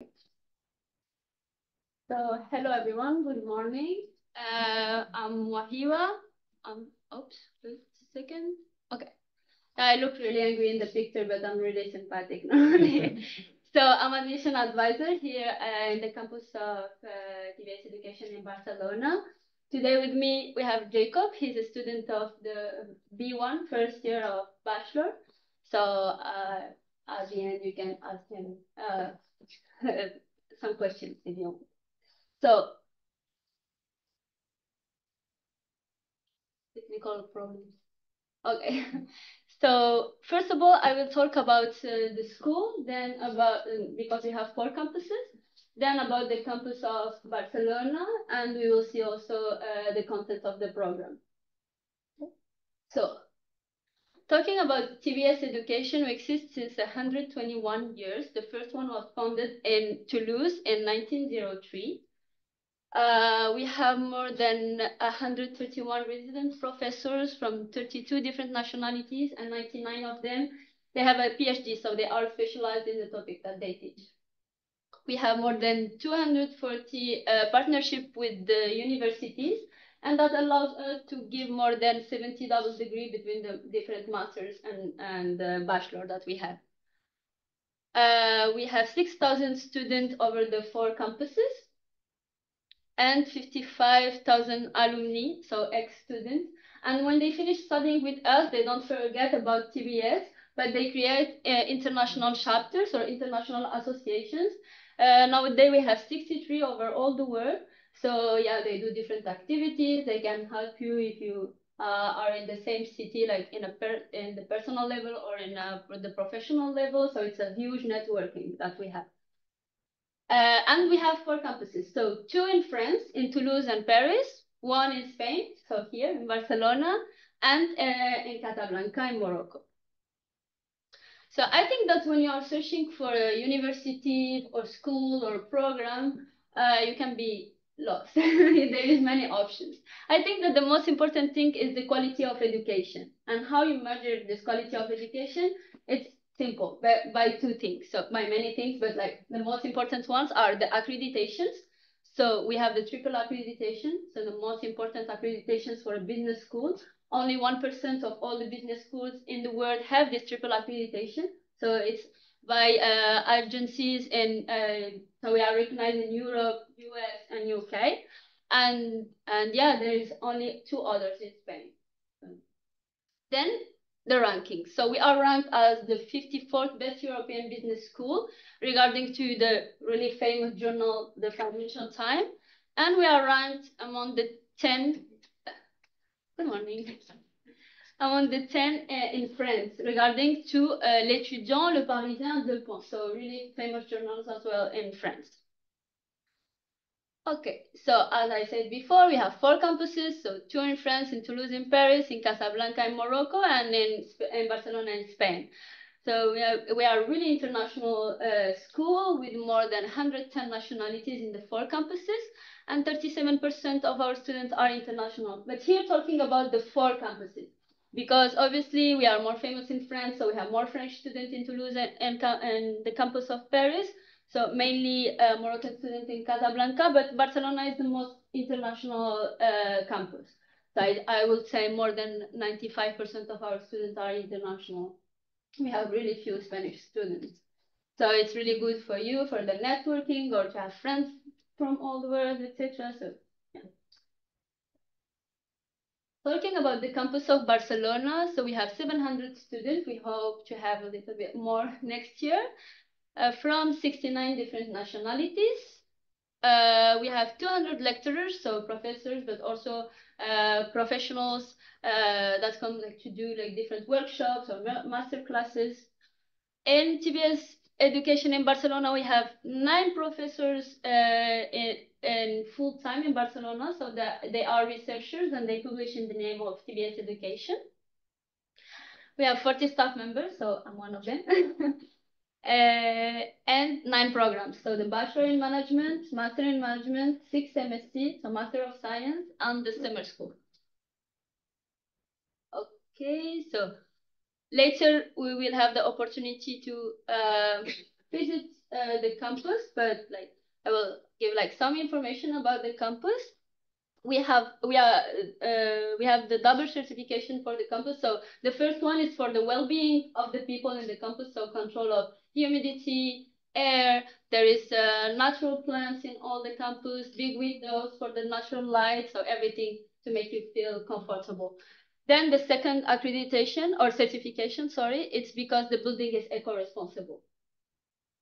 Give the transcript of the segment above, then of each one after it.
So, hello everyone, good morning. I'm Wahiwa. Oops, just a second. Okay. I look really angry in the picture, but I'm really sympathetic normally. So, I'm admission advisor here in the campus of TVS Education in Barcelona. Today with me, we have Jacob. He's a student of the B1 first year of Bachelor. So, at the end, you can ask him some questions if you want. So, technical problems. Okay. So first of all, I will talk about the school, then about because we have four campuses, then about the campus of Barcelona, and we will see also the content of the program. So talking about TBS education, we exist since 121 years. The first one was founded in Toulouse in 1903. We have more than 131 resident professors from 32 different nationalities, and 99 of them, they have a PhD, so they are specialized in the topic that they teach. We have more than 240 partnership with the universities, and that allows us to give more than 70 double degree between the different masters and bachelor that we have. We have 6,000 students over the four campuses, and 55,000 alumni, so ex-students. And when they finish studying with us, they don't forget about TBS, but they create international chapters or international associations. Nowadays, we have 63 over all the world. So yeah, they do different activities. They can help you if you are in the same city, like in the personal level or in the professional level. So it's a huge networking that we have. And we have four campuses. So two in France, in Toulouse and Paris, one in Spain, so here in Barcelona, and in Casablanca in Morocco. So I think that when you are searching for a university or school or program, you can be lost. There is many options. I think that the most important thing is the quality of education, and how you measure this quality of education. It's simple by two things. So by many things, but like the most important ones are the accreditations. So we have the triple accreditation. So the most important accreditations for a business school. Only 1% of all the business schools in the world have this triple accreditation. So it's by agencies in, so we are recognized in Europe, US, and UK. And yeah, there is only two others in Spain. Then the ranking. So we are ranked as the 54th best European business school regarding to the really famous journal, the Financial Times. And we are ranked among the 10, good morning, among the 10 in France regarding to L'Étudiant, Le Parisien, Deux Points. So really famous journals as well in France. Okay, so as I said before, we have four campuses, so two in France, in Toulouse, in Paris, in Casablanca, in Morocco, and in Barcelona, in Spain. So we are a really international school with more than 110 nationalities in the four campuses, and 37% of our students are international. But here talking about the four campuses, because obviously we are more famous in France, so we have more French students in Toulouse and the campus of Paris. So mainly Moroccan students in Casablanca, but Barcelona is the most international campus. So I would say more than 95% of our students are international. We have really few Spanish students. So it's really good for you, for the networking, or to have friends from all the world, etc. So yeah. Talking about the campus of Barcelona, so we have 700 students. We hope to have a little bit more next year from 69 different nationalities. We have 200 lecturers, so professors, but also professionals that come like to do like different workshops or master classes. In TBS education in Barcelona, we have 9 professors in full time in Barcelona, so that they are researchers and they publish in the name of TBS education. We have 40 staff members, so I'm one of them. And 9 programs. So the Bachelor in Management, Master in Management, 6 MSc, so Master of Science, and the summer school. Okay, so later we will have the opportunity to visit the campus, but like I will give like some information about the campus. We have the double certification for the campus. So the first one is for the well-being of the people in the campus, so control of humidity, air. There is natural plants in all the campus, big windows for the natural light, so everything to make you feel comfortable. Then the second accreditation or certification, sorry, it's because the building is eco-responsible.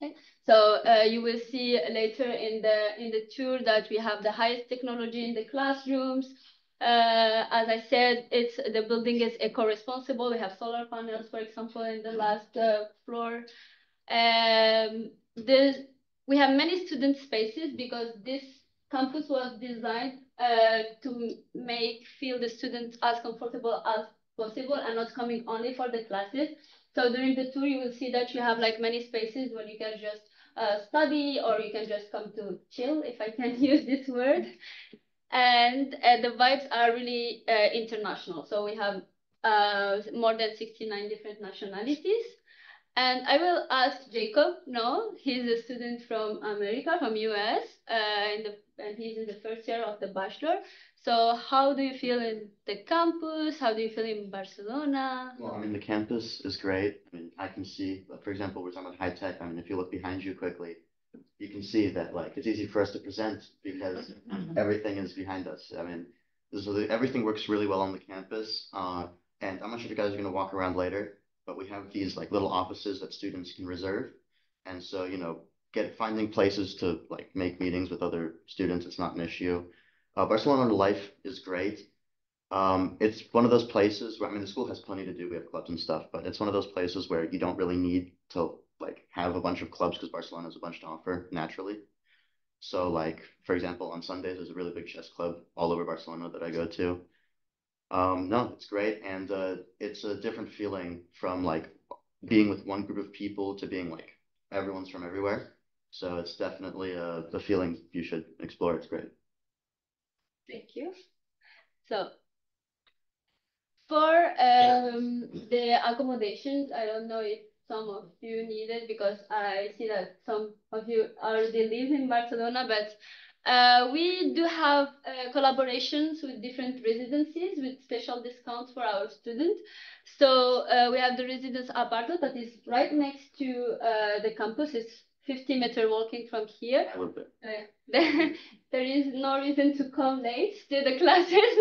Okay. So you will see later in the tour that we have the highest technology in the classrooms. As I said, the building is eco-responsible. We have solar panels, for example, in the last floor. Um, the, we have many student spaces because this campus was designed to feel the students as comfortable as possible and not coming only for the classes. So during the tour, you will see that you have like many spaces where you can just study or you can just come to chill, if I can use this word. And the vibes are really international. So we have more than 69 different nationalities. And I will ask Jacob. No, he's a student from America, from US, and he's in the first year of the Bachelor. So how do you feel in the campus? How do you feel in Barcelona? Well, I mean, the campus is great. I mean, I can see, for example, we're talking about high tech. I mean, if you look behind you quickly, you can see that like it's easy for us to present because everything is behind us. I mean, everything works really well on the campus. And I'm not sure if you guys are going to walk around later, but we have these like little offices that students can reserve. And so, finding places to like make meetings with other students, it's not an issue. Barcelona Life is great. It's one of those places where, I mean, the school has plenty to do. We have clubs and stuff, but it's one of those places where you don't really need to like have a bunch of clubs because Barcelona has a bunch to offer naturally. So, like, for example, on Sundays, there's a really big chess club all over Barcelona that I go to. No, it's great. And it's a different feeling from like being with one group of people to being like everyone's from everywhere. So it's definitely a feeling you should explore. It's great. Thank you. So for the accommodations, I don't know if some of you need it because I see that some of you already live in Barcelona, but we do have collaborations with different residencies with special discounts for our students. So we have the residence apartment that is right next to the campus. It's 50-meter walking from here. I live there. There is no reason to come late to the classes.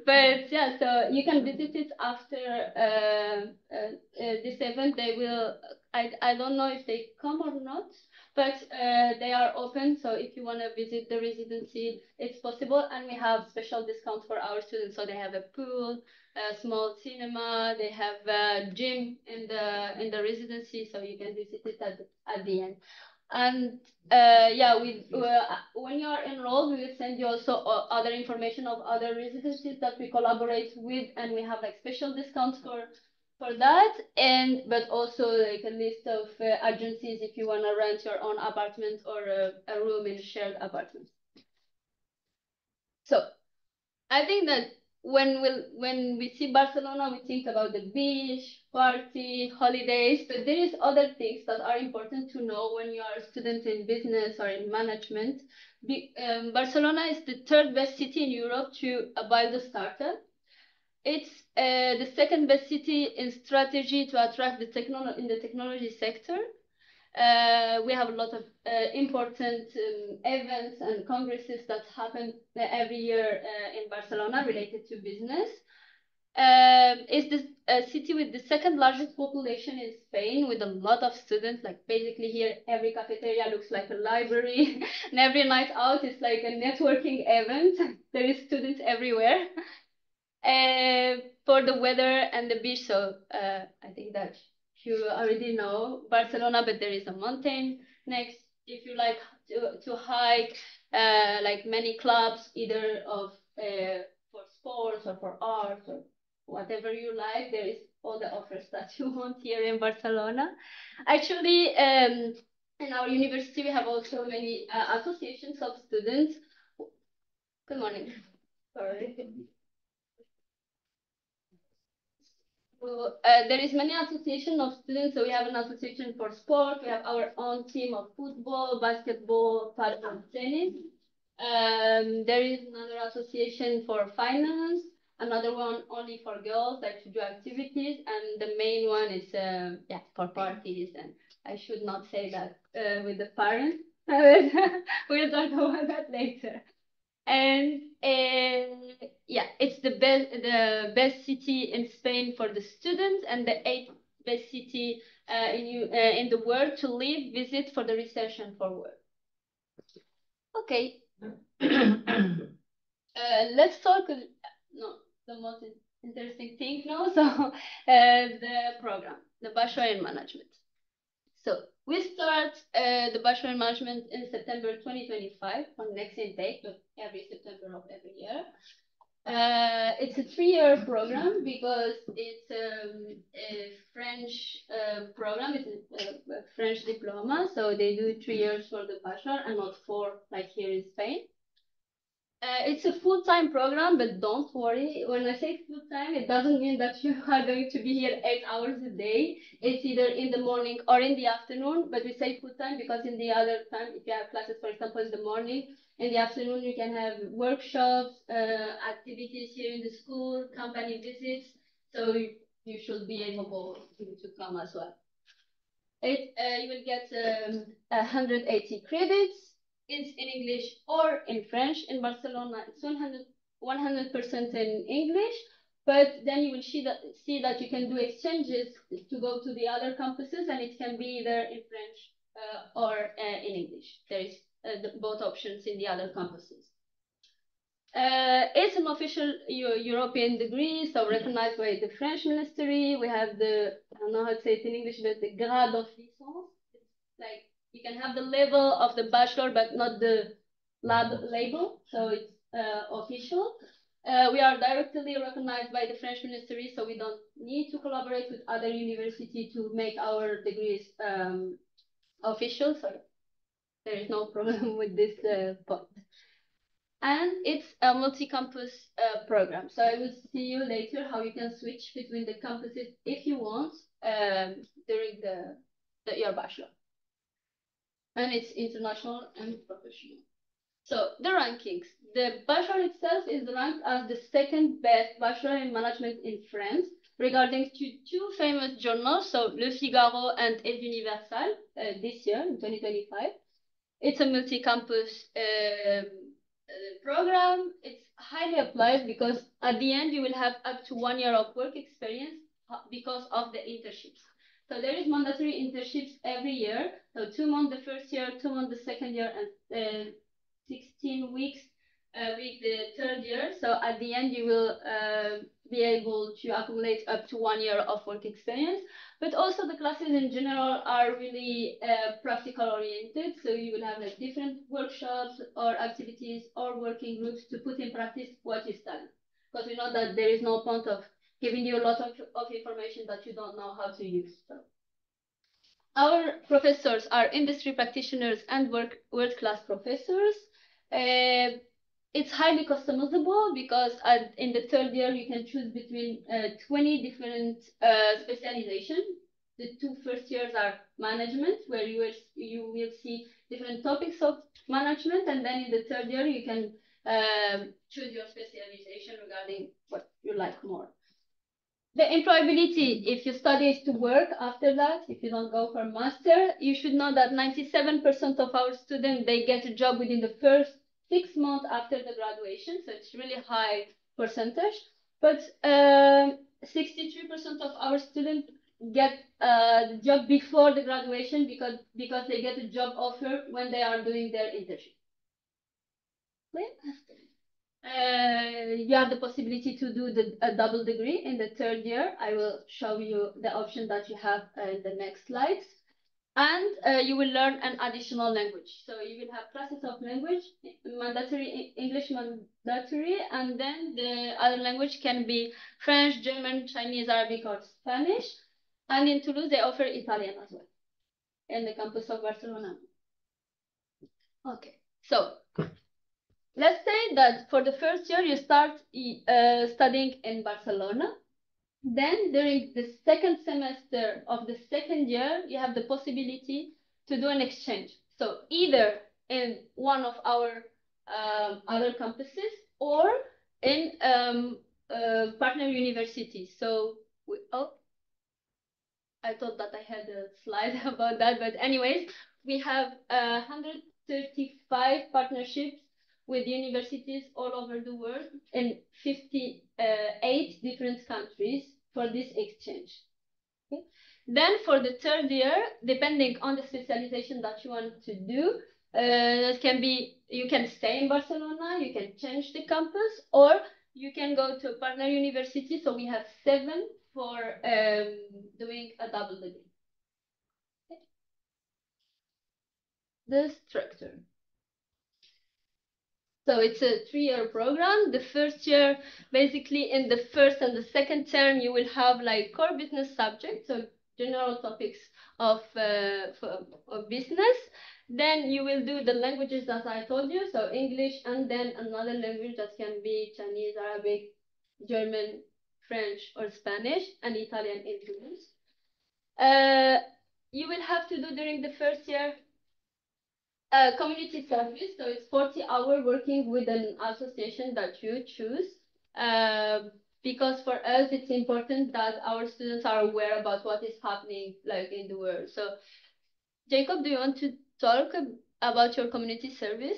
But yeah, so you can visit it after this event. They will, I don't know if they come or not, but they are open. So if you want to visit the residency, it's possible. And we have special discounts for our students. So they have a pool, a small cinema, they have a gym in the residency. So you can visit it at the end. And yeah, when you are enrolled, we will send you also other information of other residencies that we collaborate with, and we have like special discounts for that, and but also like a list of agencies if you want to rent your own apartment or a room in a shared apartment. So I think that when we see Barcelona, we think about the beach, party, holidays, but there is other things that are important to know when you are a student in business or in management. Barcelona is the third best city in Europe to build a startup. It's the second best city in strategy to attract in the technology sector. We have a lot of important events and congresses that happen every year in Barcelona related to business. It's the city with the second largest population in Spain, with a lot of students. Like basically here, every cafeteria looks like a library, and every night out is like a networking event. There is students everywhere. For the weather and the beach, so I think that you already know Barcelona, but there is a mountain next. If you like to hike, like many clubs, either of for sports or for art or whatever you like, there is all the offers that you want here in Barcelona. Actually, in our university, we have also many associations of students. Good morning. Sorry. So, there is many association of students. So we have an association for sport. We have our own team of football, basketball, paddle, tennis. There is another association for finance. Another one only for girls, like to do activities, and the main one is yeah, for parties. And I should not say that with the parents. We'll talk about that later. And yeah, it's the best city in Spain for the students, and the eighth best city in the world to live, visit for the research and for work. Okay, let's talk. No, the most interesting thing now. So the program, the Bachelor in Management. So we start the Bachelor in Management in September 2025 on next intake, but every September of every year. It's a 3-year program because it's a French program. It's a French diploma, so they do 3 years for the bachelor and not 4 like here in Spain. It's a full-time program, but don't worry. When I say full-time, it doesn't mean that you are going to be here 8 hours a day. It's either in the morning or in the afternoon, but we say full-time because in the other time, if you have classes, for example, in the morning, in the afternoon, you can have workshops, activities here in the school, company visits. So you should be able to come as well. You will get 180 credits. It's in English or in French. In Barcelona, it's 100% in English, but then you will see that you can do exchanges to go to the other campuses, and it can be either in French or in English. There is both options in the other campuses. It's an official European degree, so recognized by the French ministry. We have I don't know how to say it in English, but the grade of licence. It's like you can have the level of the bachelor, but not the lab label, so it's official. We are directly recognized by the French ministry, so we don't need to collaborate with other universities to make our degrees official, so there is no problem with this point. And it's a multi-campus program. So I will see you later how you can switch between the campuses if you want during your bachelor. And it's international and professional. So the rankings. The bachelor itself is ranked as the second best bachelor in management in France, regarding to two famous journals, so Le Figaro and El Universal, this year in 2025. It's a multi-campus program. It's highly applied because at the end you will have up to 1 year of work experience because of the internships. So there is mandatory internships every year. So 2 months the first year, 2 months the second year, and 16 weeks with the third year. So at the end you will be able to accumulate up to 1 year of work experience. But also the classes in general are really practical oriented. So you will have like different workshops or activities or working groups to put in practice what you study. Because we know that there is no point of giving you a lot of information that you don't know how to use. So our professors are industry practitioners and world-class professors. It's highly customizable because in the third year you can choose between 20 different specializations. The 2 first years are management, where you will see different topics of management, and then in the third year you can choose your specialization regarding what you like more. The employability, if you study is to work after that, if you don't go for master, you should know that 97% of our students, they get a job within the first 6 months after the graduation. So it's really high percentage. But 63% of our students get the job before the graduation because they get a job offer when they are doing their internship. You have the possibility to do a double degree in the third year. I will show you the option that you have in the next slides. And you will learn an additional language. So you will have classes of language, mandatory English mandatory, and then the other language can be French, German, Chinese, Arabic, or Spanish. And in Toulouse, they offer Italian as well in the campus of Barcelona. Okay, so let's say that for the first year you start studying in Barcelona. Then during the second semester of the second year, you have the possibility to do an exchange. So either in one of our other campuses or in partner universities. So oh, I thought that I had a slide about that, but anyways, we have 135 partnerships with universities all over the world in 58 different countries for this exchange. Okay. Then for the third year, depending on the specialization that you want to do, that can be you can stay in Barcelona, you can change the campus, or you can go to a partner university. So we have 7 for doing a double degree. Okay. The structure. So it's a 3-year program. The first year, basically in the first and the second term, you will have like core business subjects, so general topics of, of business. Then you will do the languages that I told you, so English, and then another language that can be Chinese, Arabic, German, French, or Spanish, and Italian influence. You will have to do during the first year community service, so it's 40-hour working with an association that you choose. Uh, because for us, it's important that our students are aware about what is happening like in the world. So, Jacob, do you want to talk about your community service?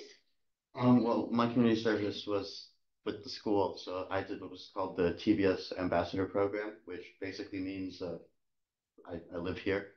Well, my community service was with the school, so I did what was called the TBS Ambassador Program, which basically means I live here.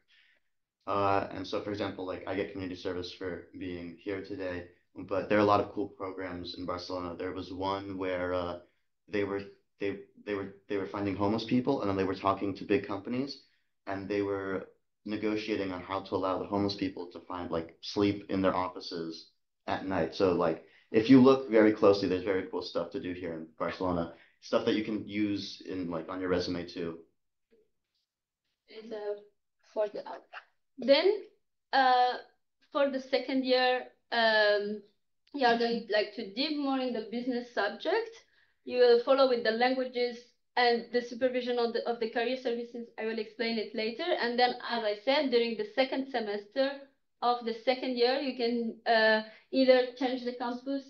And so, for example, like I get community service for being here today, but there are a lot of cool programs in Barcelona. There was one where they were they were finding homeless people, and then they were talking to big companies, and they were negotiating on how to allow the homeless people to find like sleep in their offices at night. So like if you look very closely, there's very cool stuff to do here in Barcelona, stuff that you can use in like on your resume too. It's for the then uh, for the second year, you are going like to deep more in the business subject. You will follow with the languages and the supervision of the career services. I will explain it later. And then, as I said, during the second semester of the second year, you can either change the campus,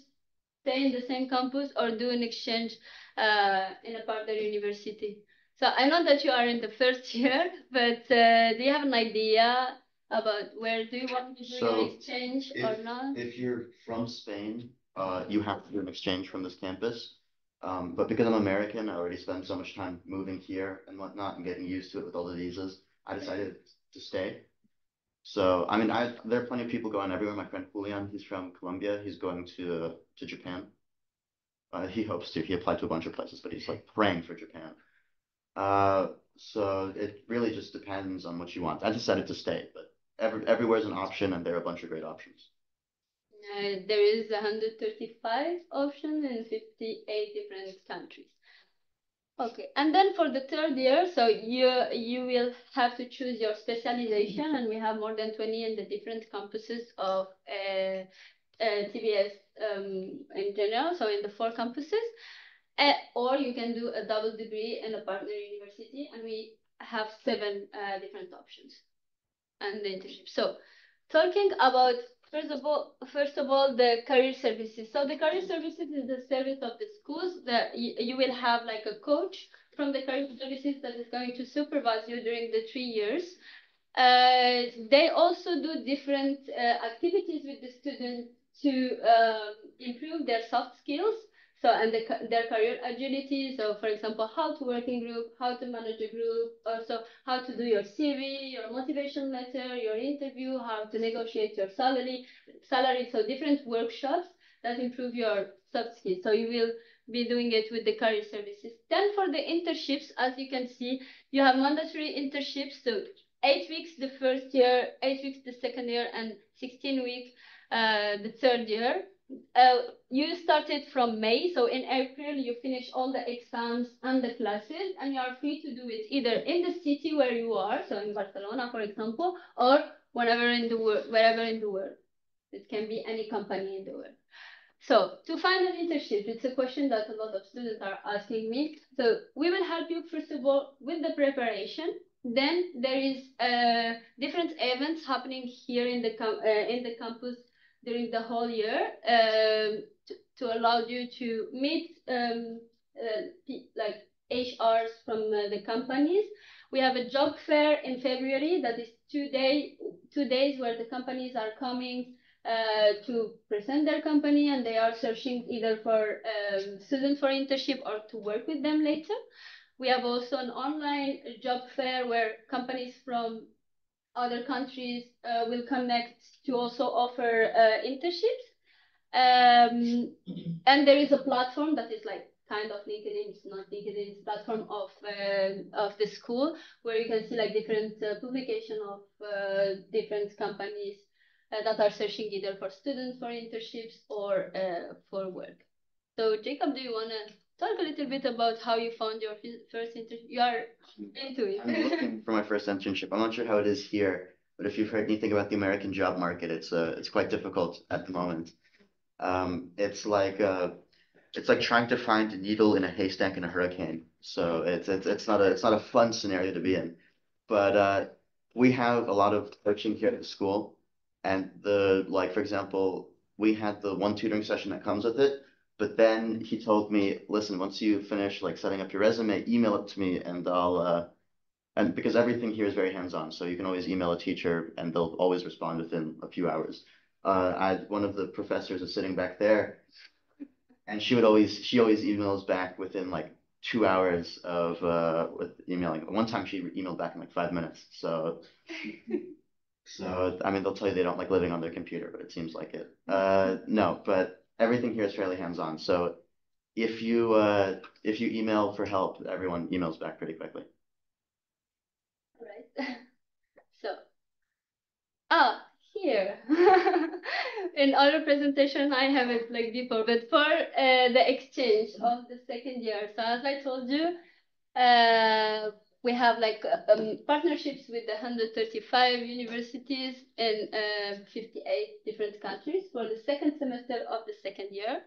stay in the same campus, or do an exchange in a partner university. So I know that you are in the first year, but do you have an idea about where do you want to do your exchange or not? If you're from Spain, you have to do an exchange from this campus. But because I'm American, I already spent so much time moving here and whatnot and getting used to it with all the visas, I decided to stay. So, I mean, there are plenty of people going everywhere. My friend Julian, he's from Colombia. He's going to Japan. He hopes to. He applied to a bunch of places, but he's like praying for Japan. So it really just depends on what you want. I decided to stay, but everywhere's an option, and there are a bunch of great options. There is 135 options in 58 different countries. Okay, and then for the third year, so you will have to choose your specialization, and we have more than 20 in the different campuses of TBS in general, so in the 4 campuses. Or you can do a double degree in a partner university, and we have 7 different options and the internship. So, talking about first of all, the career services. So the career services is the service of the schools that you will have like a coach from the career services that is going to supervise you during the 3 years. They also do different activities with the students to improve their soft skills. So, and their career agility. So, for example, how to work in group, how to manage a group, also how to do your CV, your motivation letter, your interview, how to negotiate your salary. So, different workshops that improve your soft skills. So, you will be doing it with the career services. Then, for the internships, as you can see, you have mandatory internships. So, 8 weeks the first year, 8 weeks the second year, and 16 weeks the third year. You started from May, so in April you finish all the exams and the classes, and you are free to do it either in the city where you are, so in Barcelona, for example, or wherever in the world. It can be any company in the world. So to find an internship, it's a question that a lot of students are asking me. So we will help you first of all with the preparation. Then there is different events happening here in the campus during the whole year to allow you to meet like HRs from the companies. We have a job fair in February that is 2 days where the companies are coming to present their company, and they are searching either for students for internship or to work with them later. We have also an online job fair where companies from other countries will connect to also offer internships. And there is a platform that is like kind of LinkedIn, it's not LinkedIn, it's platform of the school where you can see like different publication of different companies that are searching either for students for internships or for work. So Jacob, do you want to talk a little bit about how you found your first internship? You are into it. I'm looking for my first internship. I'm not sure how it is here, but if you've heard anything about the American job market, it's quite difficult at the moment. It's like trying to find a needle in a haystack in a hurricane. So it's not a fun scenario to be in. But we have a lot of coaching here at the school, and for example, we had the one tutoring session that comes with it. But then he told me, listen, once you finish like setting up your resume, email it to me, and and because everything here is very hands-on, so you can always email a teacher, and they'll always respond within a few hours. One of the professors is sitting back there, and she always emails back within like 2 hours of with emailing. One time she emailed back in like 5 minutes. So I mean they'll tell you they don't like living on their computer, but it seems like it. No, but everything here is fairly hands-on. So if you email for help, everyone emails back pretty quickly. Right. So here in our presentation I have it like before, but for the exchange of the second year. So as I told you, we have like partnerships with 135 universities in 58 different countries for the second semester of the second year.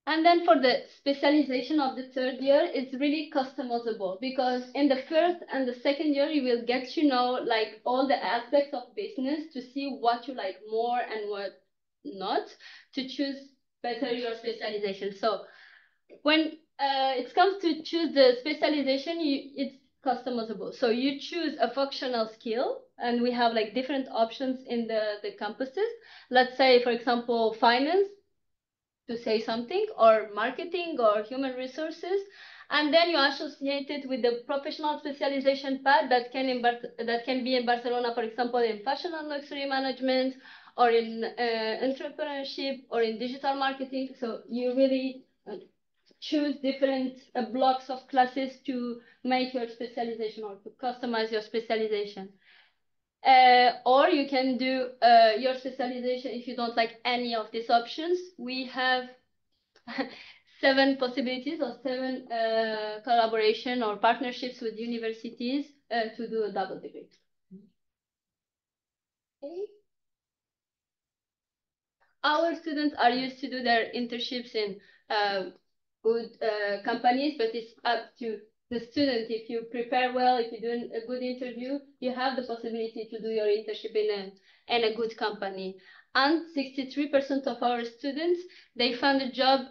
And then for the specialization of the third year, it's really customizable because in the first and the second year, you will get to know like all the aspects of business to see what you like more and what not to choose better your specialization. So when it comes to choose the specialization, it's customizable. So you choose a functional skill, and we have like different options in the campuses. Let's say, for example, finance to say something, or marketing, or human resources, and then you associate it with the professional specialization path that can be in Barcelona, for example, in fashion and luxury management, or in entrepreneurship, or in digital marketing. So you really choose different blocks of classes to make your specialization or to customize your specialization. Or you can do your specialization if you don't like any of these options. We have 7 possibilities or 7 collaboration or partnerships with universities to do a double degree. Okay. Our students are used to do their internships in good companies, but it's up to the student. If you prepare well, if you do a good interview, you have the possibility to do your internship in a good company. And 63% of our students, they found a job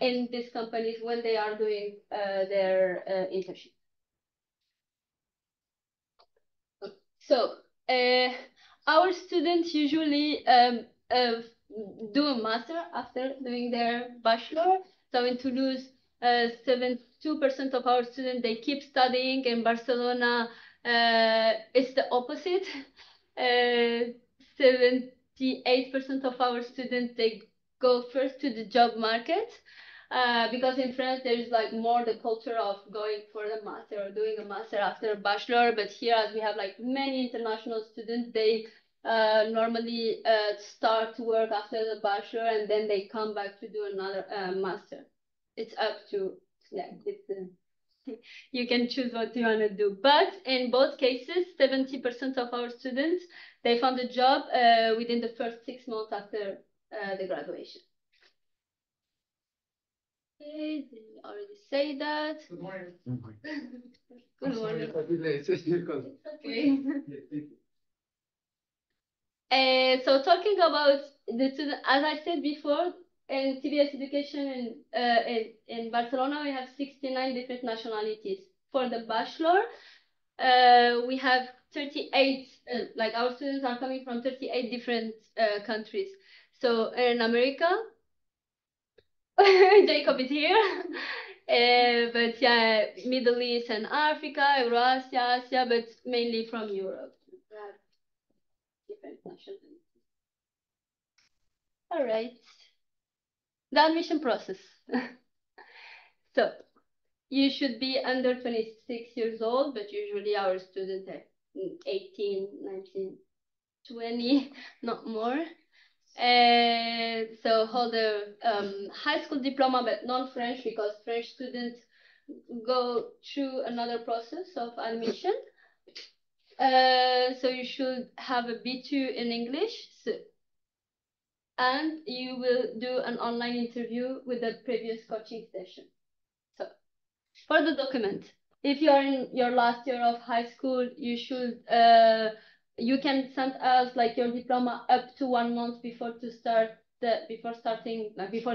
in these companies when they are doing their internship. So our students usually do a master after doing their bachelor. So in Toulouse, 72% of our students, they keep studying. In Barcelona, it's the opposite. 78% of our students, they go first to the job market. Because in France there is like more the culture of going for the master or doing a master after a bachelor, but here as we have like many international students, they normally start to work after the bachelor and then they come back to do another master. It's up to, yeah, you can choose what you want to do. But in both cases, 70% of our students, they found a job within the first 6 months after the graduation. Okay, did we already say that? Good morning. Good morning. A bit late because Okay. So talking about the student, as I said before, in TBS education in Barcelona, we have 69 different nationalities. For the bachelor, we have 38, like our students are coming from 38 different countries. So in America, Jacob is here. But yeah, Middle East and Africa, Eurasia, Asia, but mainly from Europe. We have different nationalities. All right. The admission process. So you should be under 26 years old, but usually our students are 18, 19, 20, not more. So hold a high school diploma, but non-French, because French students go through another process of admission. So you should have a B2 in English, and you will do an online interview with the previous coaching session. So for the document, if you are in your last year of high school, you can send us like your diploma up to 1 month before before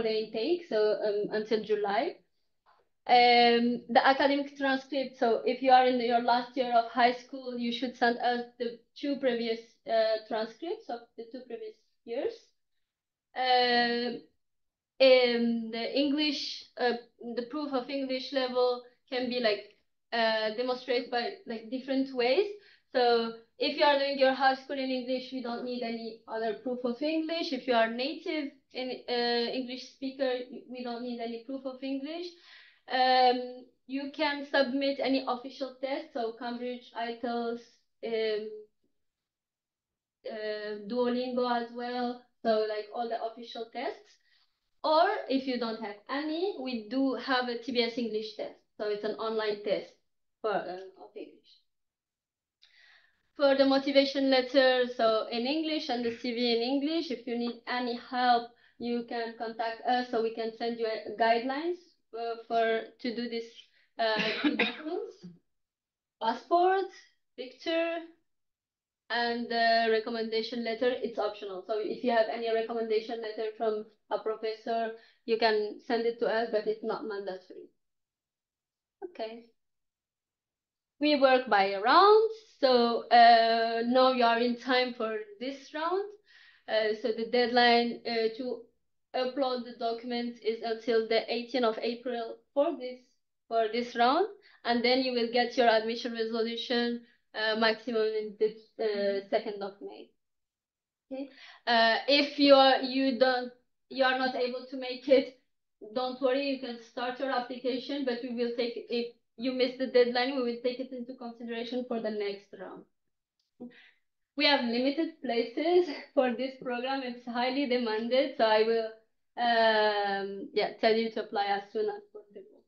the intake, so until July. The academic transcript. So if you are in your last year of high school, you should send us the two previous transcripts of the two previous years. In the English, the proof of English level can be like demonstrated by like different ways. So if you are doing your high school in English, we don't need any other proof of English. If you are native in English speaker, we don't need any proof of English. You can submit any official test, so Cambridge, IELTS, Duolingo as well. So like all the official tests. Or if you don't have any, we do have a TBS English test. So it's an online test of English. For the motivation letter, so in English and the CV in English, if you need any help, you can contact us so we can send you guidelines to do this documents, passport, picture, and the recommendation letter. It's optional. So if you have any recommendation letter from a professor, you can send it to us, but it's not mandatory. Okay. We work by rounds, so now you are in time for this round. So the deadline to upload the documents is until the 18th of April for this round, and then you will get your admission resolution maximum in the 2nd of May. Okay. If you are not able to make it, don't worry. You can start your application, but we will take, if you miss the deadline, we will take it into consideration for the next round. We have limited places for this program. It's highly demanded, so I will tell you to apply as soon as possible.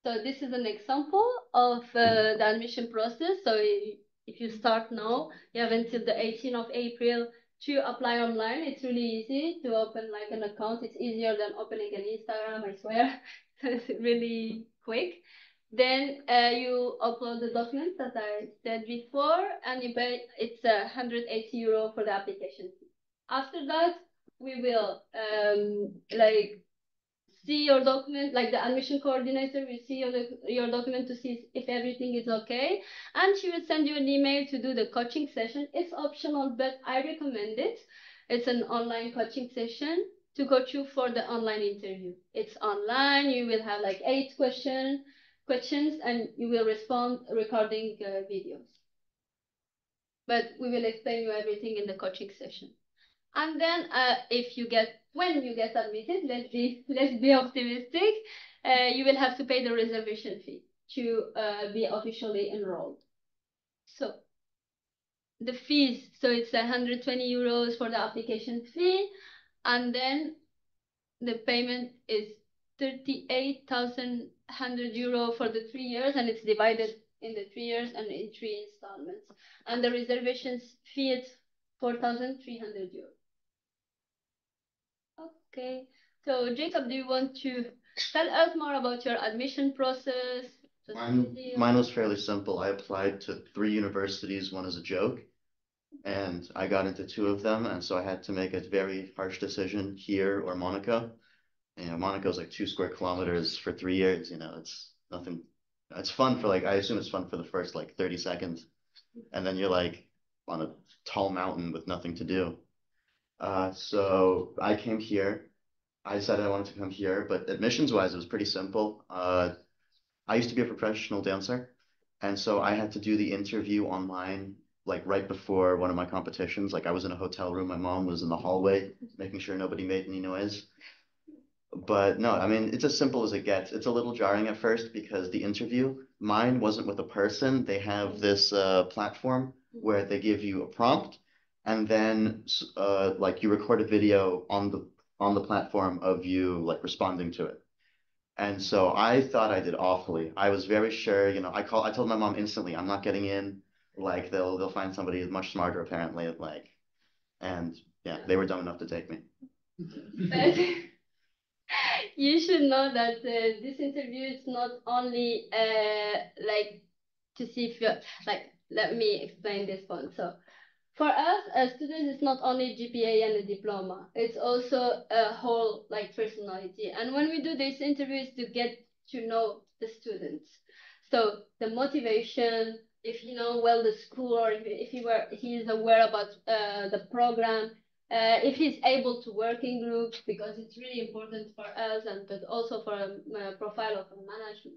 So this is an example of the admission process. So if you start now, you have until the 18th of April to apply online. It's really easy to open like an account. It's easier than opening an Instagram, I swear. It's really quick. Then you upload the documents that I said before, and you pay. It's 180 euro for the application fee. After that, we will see your document, like the admission coordinator will see your document to see if everything is okay, and she will send you an email to do the coaching session. It's optional, but I recommend it. It's an online coaching session to go through for the online interview. It's online. You will have like 8 questions, and you will respond recording videos. But we will explain you everything in the coaching session. And then when you get admitted, let's be optimistic, you will have to pay the reservation fee to be officially enrolled. So the fees, so it's 120 euros for the application fee, and then the payment is 38,100 euro for the 3 years, and it's divided in the 3 years and in 3 installments. And the reservation fee is 4,300 euros. Okay, So, Jacob, do you want to tell us more about your admission process? Mine was fairly simple. I applied to 3 universities, one as a joke, and I got into 2 of them, and so I had to make a very harsh decision, here or Monaco. You know, Monaco's like 2 square kilometers for 3 years, it's nothing. It's fun for like, I assume it's fun for the first like 30 seconds, and then you're like on a tall mountain with nothing to do. So I came here. I decided I wanted to come here, but admissions wise, it was pretty simple. I used to be a professional dancer, and so I had to do the interview online, like right before one of my competitions. Like I was in a hotel room, my mom was in the hallway, making sure nobody made any noise. But no, I mean, it's as simple as it gets. It's a little jarring at first because the interview, mine wasn't with a person. They have this platform where they give you a prompt, and then like you record a video on the platform of you like responding to it. And so I thought I did awfully. I was very sure, I told my mom instantly, I'm not getting in. Like they'll find somebody much smarter apparently. Like, and yeah, they were dumb enough to take me. But you should know that this interview is not only like to see if you're like. Let me explain this one. So for us, as students, it's not only GPA and a diploma. It's also a whole like personality. And when we do these interviews to get to know the students, so the motivation, if you know well the school, or if he is aware about the program, if he's able to work in groups, because it's really important for us, and but also for a profile of a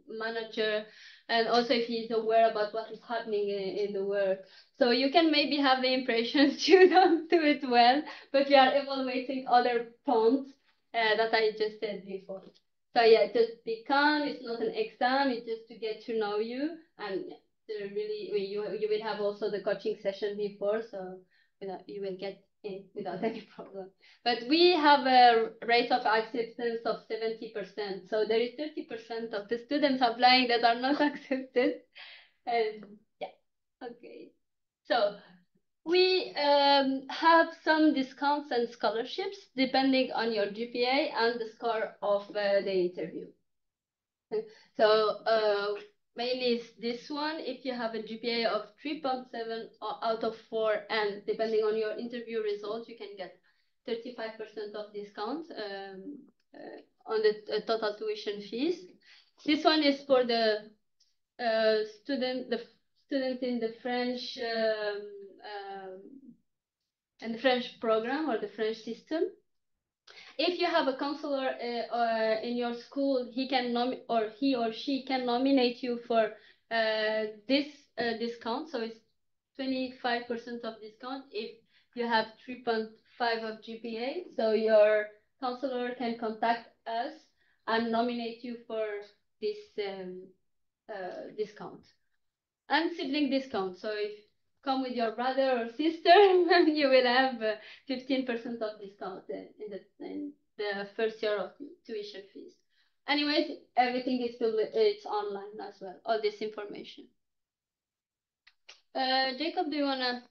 manager, and also if he's aware about what is happening in the work. So you can maybe have the impression you don't do it well, but you are evaluating other points that I just said before. So yeah, just be calm. It's not an exam. It's just to get to know you, and really you will have also the coaching session before, so you will get in without any problem. But we have a rate of acceptance of 70%. So there is 30% of the students applying that are not accepted, and yeah, okay. So we have some discounts and scholarships depending on your GPA and the score of the interview. So mainly it's this one. If you have a GPA of 3.7 out of 4, and depending on your interview results, you can get 35% of discount on the total tuition fees. This one is for the student in the French and the French program or the French system. If you have a counselor in your school, he or she can nominate you for this discount. So it's 25% of discount if you have 3.5 of GPA. So your counselor can contact us and nominate you for this discount. And sibling discount. So if come with your brother or sister, you will have 15% of discount in the first year of tuition fees. Anyways, everything is it's online as well. All this information. Jacob, do you wanna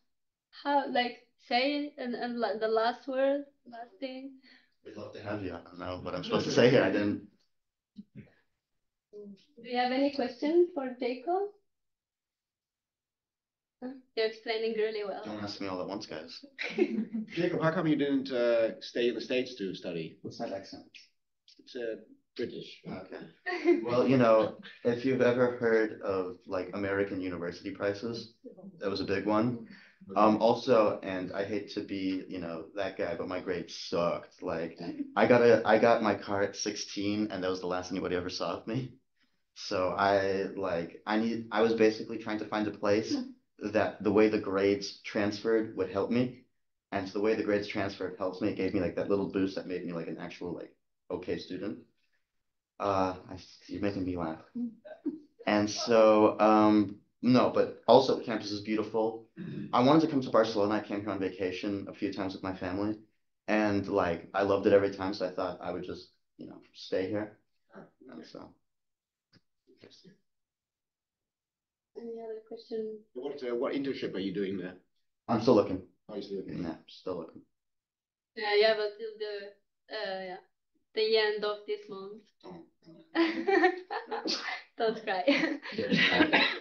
say and the last word, last thing? We'd love to have you. I don't know what I'm supposed to say here. I didn't. Do you have any questions for Jacob? You're explaining really well. Don't ask me all at once, guys. Jacob, how come you didn't stay in the States to study? What's that accent? It's British. Okay. Well, if you've ever heard of like American university prices, that was a big one. Also, and I hate to be, that guy, but my grades sucked. Like, I got my car at 16, and that was the last anybody ever saw of me. So I was basically trying to find a place that the way the grades transferred would help me. And so the way the grades transferred helps me. It gave me like that little boost that made me like an actual like okay student. You're making me laugh. And so no, but also the campus is beautiful. I wanted to come to Barcelona. I came here on vacation a few times with my family, and like I loved it every time. So I thought I would just stay here. And so. Any other question? What internship are you doing there? I'm still looking. Oh, you're still looking. Yeah, still looking. Yeah, but till the yeah. the end of this month. Don't cry.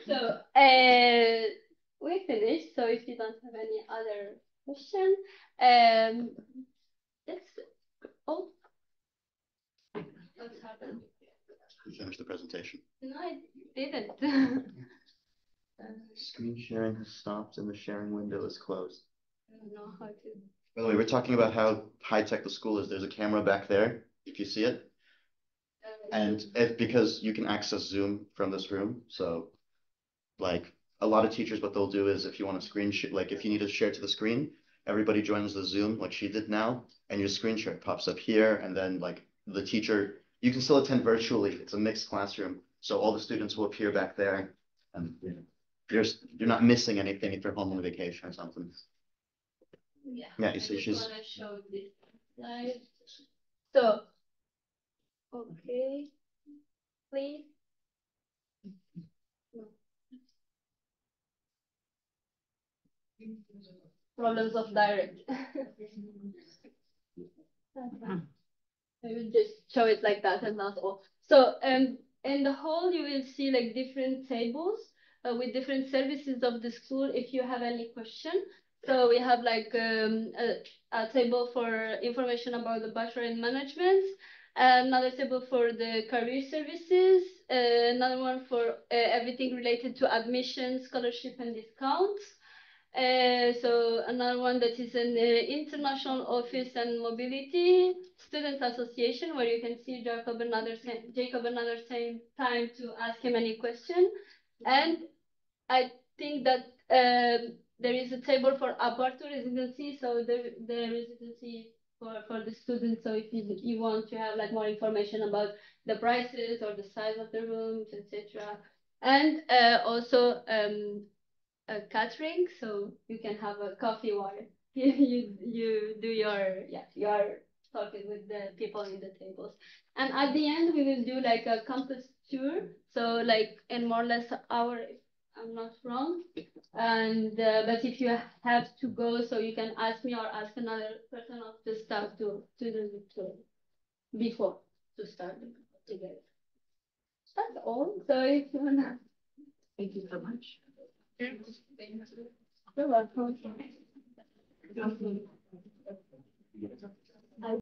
So we finished. So if you don't have any other question, that's all. What's happened? You finished the presentation. No, I didn't. Screen sharing has stopped and the sharing window is closed. I don't know how to. By the way, we're talking about how high-tech the school is. There's a camera back there, if you see it. And because you can access Zoom from this room, so like a lot of teachers, what they'll do is if you want to screen share, like if you need to share to the screen, everybody joins the Zoom like she did now, and your screen share pops up here, and then like the teacher, you can still attend virtually. It's a mixed classroom, so all the students will appear back there, and you're not missing anything if you're home on vacation or something. Yeah. Yeah, I you see, just she's. want to show this slide. So, okay, please. No. Problems of direct. I will just show it like that and that's all. So in the hall you will see like different tables with different services of the school if you have any question. So we have like a table for information about the Bachelor in Management, another table for the career services, another one for everything related to admission, scholarship and discounts. So another one that is an international office and mobility student association where you can see Jacob another same time to ask him any question. And I think that there is a table for Abartu residency, so the residency for the students. So if you want to have like more information about the prices or the size of the rooms, etc. And also catering, so you can have a coffee while you do your you are talking with the people in the tables. And at the end, we will do like a campus tour, so like in more or less an hour, if I'm not wrong. And but if you have to go, so you can ask me or ask another person of the staff to do the tour before to start together. That's all. So if you wanna. Thank you so much. You're welcome.